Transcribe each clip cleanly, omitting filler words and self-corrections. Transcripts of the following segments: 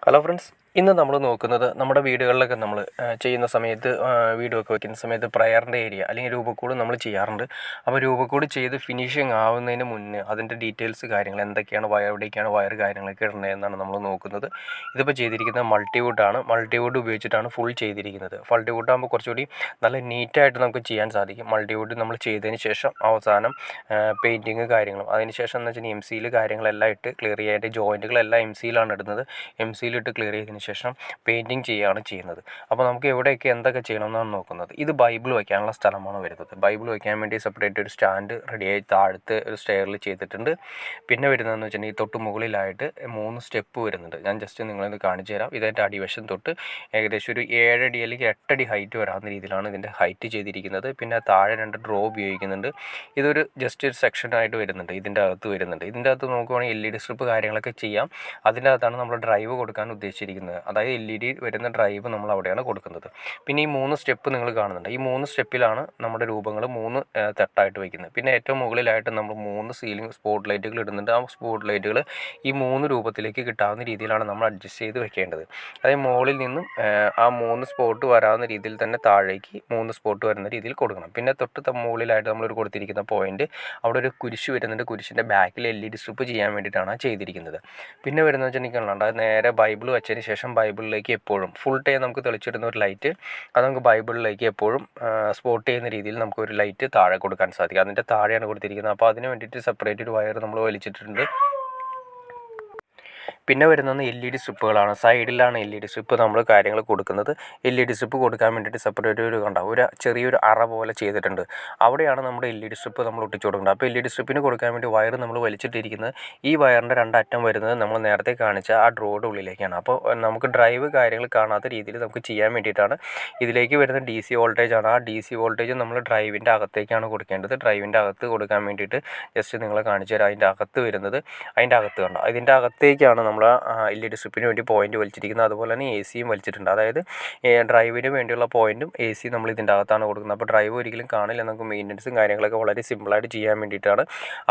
Hello friends, ഇന്ന് നമ്മൾ നോക്കുന്നത് നമ്മുടെ വീടുകളിലൊക്കെ നമ്മൾ ചെയ്യുന്ന സമയത്ത് വീടൊക്കെ വയ്ക്കുന്ന സമയത്ത് പ്രയറിൻ്റെ ഏരിയ അല്ലെങ്കിൽ രൂപക്കൂട് നമ്മൾ ചെയ്യാറുണ്ട്. അപ്പോൾ രൂപക്കൂട് ചെയ്ത് ഫിനിഷിങ് ആവുന്നതിന് മുന്നേ അതിൻ്റെ ഡീറ്റെയിൽസ് കാര്യങ്ങൾ എന്തൊക്കെയാണ്, എവിടേക്കാണ് വയർ കാര്യങ്ങളൊക്കെ ഇടേണ്ടതെന്നാണ് നമ്മൾ നോക്കുന്നത്. ഇതിപ്പോൾ ചെയ്തിരിക്കുന്നത് മൾട്ടിവുഡാണ്. മൾട്ടിവുഡ് ഉപയോഗിച്ചിട്ടാണ് ഫുൾ ചെയ്തിരിക്കുന്നത്. മൾട്ടിവുഡ് ആകുമ്പോൾ കുറച്ചുകൂടി നല്ല നീറ്റായിട്ട് നമുക്ക് ചെയ്യാൻ സാധിക്കും. മൾട്ടിവുഡ് നമ്മൾ ചെയ്തതിന് ശേഷം അവസാനം പെയിൻറ്റിങ് കാര്യങ്ങളും അതിനുശേഷം എന്ന് വെച്ചാൽ എം സിയിൽ കാര്യങ്ങളെല്ലാം ഇട്ട് ക്ലിയർ ചെയ്യാനായിട്ട് ജോയിൻറ്റുകളെല്ലാം എം സിയിലാണ് ഇടുന്നത്. എം സിയിലിട്ട് ക്ലിയർ ചെയ്തതിന് ശേഷം പെയിൻറ്റിങ് ചെയ്യുകയാണ് ചെയ്യുന്നത്. അപ്പോൾ നമുക്ക് എവിടെയൊക്കെ എന്തൊക്കെ ചെയ്യണമെന്നാണ് നോക്കുന്നത്. ഇത് ബൈബിൾ വയ്ക്കാനുള്ള സ്ഥലമാണ് വരുന്നത്. ബൈബിൾ വയ്ക്കാൻ വേണ്ടി സെപ്പറേറ്റ് ഒരു സ്റ്റാൻഡ് റെഡിയായി താഴത്ത് ഒരു സ്റ്റെയറിൽ ചെയ്തിട്ടുണ്ട്. പിന്നെ വരുന്നതെന്ന് വെച്ചിട്ടുണ്ടെങ്കിൽ തൊട്ട് മുകളിലായിട്ട് 3 സ്റ്റെപ്പ് വരുന്നുണ്ട്. ഞാൻ ജസ്റ്റ് നിങ്ങളൊന്ന് കാണിച്ചു തരാം. ഇതിൻ്റെ അടിവശം തൊട്ട് ഏകദേശം ഒരു 7 അടി അല്ലെങ്കിൽ 8 അടി ഹൈറ്റ് വരാവുന്ന രീതിയിലാണ് ഇതിൻ്റെ ഹൈറ്റ് ചെയ്തിരിക്കുന്നത്. പിന്നെ താഴെ 2 ഡ്രോ ഉപയോഗിക്കുന്നുണ്ട്. ഇതൊരു ജസ്റ്റ് ഒരു സെക്ഷനായിട്ട് വരുന്നുണ്ട്. ഇതിൻ്റെ അകത്ത് വരുന്നുണ്ട്. ഇതിൻ്റെ അകത്ത് നോക്കുവാണെങ്കിൽ LED സ്ട്രിപ്പ് കാര്യങ്ങളൊക്കെ ചെയ്യാം. അതിൻ്റെ അകത്താണ് നമ്മൾ ഡ്രൈവ് കൊടുക്കാൻ ഉദ്ദേശിച്ചിരിക്കുന്നത്. അതായത് LED വരുന്ന ഡ്രൈവ് നമ്മൾ അവിടെയാണ് കൊടുക്കുന്നത്. പിന്നെ ഈ 3 സ്റ്റെപ്പ് നിങ്ങൾ കാണുന്നുണ്ട്. ഈ 3 സ്റ്റെപ്പിലാണ് നമ്മുടെ രൂപങ്ങൾ 3 തട്ടായിട്ട് വയ്ക്കുന്നത്. പിന്നെ ഏറ്റവും മുകളിലായിട്ട് നമ്മൾ 3 സീലിംഗ് സ്പോട്ട് ലൈറ്റുകൾ ഇടുന്നുണ്ട്. ആ സ്പോട്ട് ലൈറ്റുകൾ ഈ 3 രൂപത്തിലേക്ക് കിട്ടാവുന്ന രീതിയിലാണ് നമ്മൾ അഡ്ജസ്റ്റ് ചെയ്ത് വെക്കേണ്ടത്. അതായത് മുകളിൽ നിന്നും ആ 3 സ്പോട്ട് വരാവുന്ന രീതിയിൽ തന്നെ താഴേക്ക് 3 സ്പോട്ട് വരുന്ന രീതിയിൽ കൊടുക്കണം. പിന്നെ തൊട്ട് മുകളിലായിട്ട് നമ്മളൊരു കൊടുത്തിരിക്കുന്ന പോയിന്റ് അവിടെ ഒരു കുരിശ് വരുന്നുണ്ട്. കുരിശിൻ്റെ ബാക്കിൽ LED സ്ട്രിപ്പ് ചെയ്യാൻ വേണ്ടിയിട്ടാണ് ചെയ്തിരിക്കുന്നത്. പിന്നെ വരുന്നത് വെച്ചിട്ടുണ്ടെങ്കിൽ അത് നേരെ ബൈബിൾ വെച്ചതിന് ശേഷം ബൈബിളിലേക്ക് എപ്പോഴും ഫുൾ ടൈം നമുക്ക് തെളിച്ചിടുന്ന ഒരു ലൈറ്റ് അത് നമുക്ക് ബൈബിളിലേക്ക് എപ്പോഴും സ്പോട്ട് ചെയ്യുന്ന രീതിയിൽ നമുക്കൊരു ലൈറ്റ് താഴെ കൊടുക്കാൻ സാധിക്കും. അതിൻ്റെ താഴെയാണ് കൊടുത്തിരിക്കുന്നത്. അപ്പോൾ അതിന് വേണ്ടിയിട്ട് സെപ്പറേറ്റ് ഒരു വയർ നമ്മൾ വലിച്ചിട്ടുണ്ട്. പിന്നെ വരുന്നത് LED സ്ട്രിപ്പുകളാണ്. സൈഡിലാണ് LED സ്ട്രിപ്പ് നമ്മൾ കാര്യങ്ങൾ കൊടുക്കുന്നത്. LED സ്ട്രിപ്പ് കൊടുക്കാൻ വേണ്ടിയിട്ട് സെപ്പറേറ്റ് ഒരു ഒരു ചെറിയൊരു അറ പോലെ ചെയ്തിട്ടുണ്ട്. അവിടെയാണ് നമ്മുടെ LED സ്ട്രിപ്പ് നമ്മൾ ഒട്ടിച്ചു കൊടുക്കുന്നത്. അപ്പോൾ LED സ്ട്രിപ്പിന് കൊടുക്കാൻ വേണ്ടി വയർ നമ്മൾ വലിച്ചിട്ടിരിക്കുന്നത് ഈ വയറിൻ്റെ 2 അറ്റം വരുന്നത് നമ്മൾ നേരത്തെ കാണിച്ച ആ ഡ്രോയുടെ ഉള്ളിലേക്കാണ്. അപ്പോൾ നമുക്ക് ഡ്രൈവ് കാര്യങ്ങൾ കാണാത്ത രീതിയിൽ നമുക്ക് ചെയ്യാൻ വേണ്ടിയിട്ടാണ്. ഇതിലേക്ക് വരുന്ന DC വോൾട്ടേജ് ആണ്. ആ DC വോൾട്ടേജ് നമ്മൾ ഡ്രൈവിൻ്റെ അകത്തേക്കാണ് കൊടുക്കേണ്ടത്. ഡ്രൈവിൻ്റെ അകത്ത് കൊടുക്കാൻ വേണ്ടിയിട്ട് ജസ്റ്റ് നിങ്ങളെ കാണിച്ചു തരാം. അതിൻ്റെ അകത്ത് വരുന്നത് അതിൻ്റെ അകത്ത് കണ്ടോ, ഇതിൻ്റെ അകത്തേക്കാണ് നമ്മൾ LED സ്ട്രിപ്പിന് വേണ്ടി പോയിന്റ് വലിച്ചിരിക്കുന്നത്. അതുപോലെ തന്നെ AC യും വലിച്ചിട്ടുണ്ട്. അതായത് ഡ്രൈവിന് വേണ്ടിയുള്ള പോയിന്റും AC നമ്മൾ ഇതിൻ്റെ അകത്താണ് കൊടുക്കുന്നത്. അപ്പോൾ ഡ്രൈവ് ഒരിക്കലും കാണില്ല. നമുക്ക് മെയിൻ്റനൻസും കാര്യങ്ങളൊക്കെ വളരെ സിമ്പിളായിട്ട് ചെയ്യാൻ വേണ്ടിയിട്ടാണ്.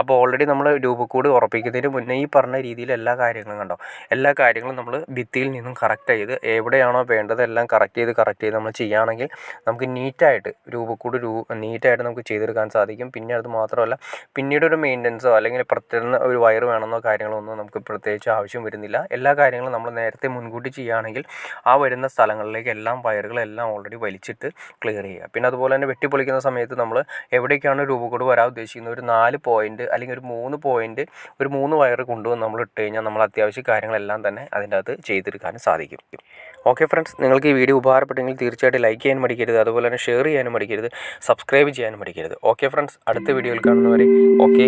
അപ്പോൾ ഓൾറെഡി നമ്മൾ രൂപക്കൂട് ഉറപ്പിക്കുന്നതിന് മുന്നേ ഈ പറഞ്ഞ രീതിയിൽ എല്ലാ കാര്യങ്ങളും കണ്ടോ, എല്ലാ കാര്യങ്ങളും നമ്മൾ ഭിത്തിയിൽ നിന്നും കറക്റ്റ് ചെയ്ത് എവിടെയാണോ വേണ്ടത് എല്ലാം കറക്റ്റ് ചെയ്ത് നമ്മൾ ചെയ്യുകയാണെങ്കിൽ നമുക്ക് നീറ്റായിട്ട് രൂപക്കൂട് നീറ്റായിട്ട് നമുക്ക് ചെയ്തെടുക്കാൻ സാധിക്കും. പിന്നെ അത് മാത്രമല്ല, പിന്നീട് ഒരു മെയിൻ്റനൻസോ അല്ലെങ്കിൽ പ്രത്യേക ഒരു വയർ വേണമെന്നോ കാര്യങ്ങളോ ഒന്നും നമുക്ക് പ്രത്യേകിച്ച് ആവശ്യം വരുന്നില്ല. എല്ലാ കാര്യങ്ങളും നമ്മൾ നേരത്തെ മുൻകൂട്ടി ചെയ്യുകയാണെങ്കിൽ ആ വരുന്ന സ്ഥലങ്ങളിലേക്ക് എല്ലാം വയറുകളെല്ലാം ഓൾറെഡി വലിച്ചിട്ട് ക്ലിയർ ചെയ്യുക. പിന്നെ അതുപോലെ തന്നെ വെട്ടിപ്പൊളിക്കുന്ന സമയത്ത് നമ്മൾ എവിടേക്കാണ് രൂപക്കൂട് വരാൻ ഉദ്ദേശിക്കുന്നത് ഒരു 4 പോയിന്റ് അല്ലെങ്കിൽ ഒരു 3 പോയിന്റ് ഒരു 3 വയർ കൊണ്ടുവന്ന് നമ്മൾ ഇട്ട് കഴിഞ്ഞാൽ നമ്മൾ അത്യാവശ്യ കാര്യങ്ങളെല്ലാം തന്നെ അതിൻ്റെ അകത്ത് ചെയ്തെടുക്കാനും സാധിക്കും. ഓക്കെ ഫ്രണ്ട്സ്, നിങ്ങൾക്ക് ഈ വീഡിയോ ഉപകാരപ്പെട്ടെങ്കിൽ തീർച്ചയായിട്ടും ലൈക്ക് ചെയ്യാൻ മടിക്കരുത്. അതുപോലെ തന്നെ ഷെയർ ചെയ്യാനും മടിക്കരുത്. സബ്സ്ക്രൈബ് ചെയ്യാനും മടിക്കരുത്. ഓക്കെ ഫ്രണ്ട്സ്, അടുത്ത വീഡിയോയിൽ കാണുന്നവരെ ഓക്കെ.